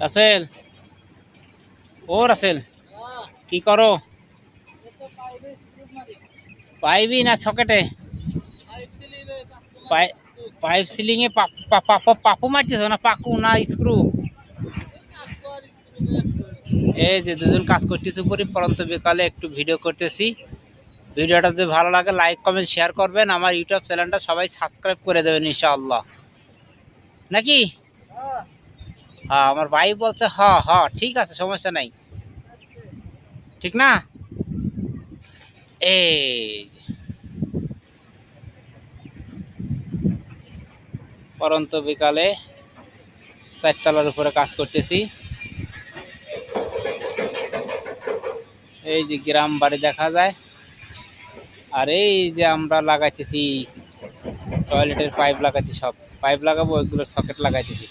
রাসেল, ও রাসেল, কি করো? পাইবি না সকেটে? পাইপ সিলিং এ পাপু মারতেছ না? পাকু না স্ক্রু? এই যে দুজন কাজ করতেছি উপরে পরন্ত বিকালে একটু ভিডিও করতেছি। ভিডিওটা যদি ভালো লাগে লাইক কমেন্ট শেয়ার করবেন। আমার ইউটিউব চ্যানেলটা সবাই সাবস্ক্রাইব করে দেবেন ইনশাআল্লাহ, নাকি? হ্যাঁ, আমার ভাই বলছে হ হ, ঠিক আছে, সমস্যা নাই, ঠিক না? এই যে পরন্ত বিকালে 4 তলার উপরে কাজ করতেছি। এই যে গ্রাম বাড়ি দেখা যায়, আর এই যে আমরা লাগাইতেছি টয়লেটের পাইপ লাগাইছি, সব পাইপ লাগাবো, ওইগুলো সকেট লাগাইতেছি।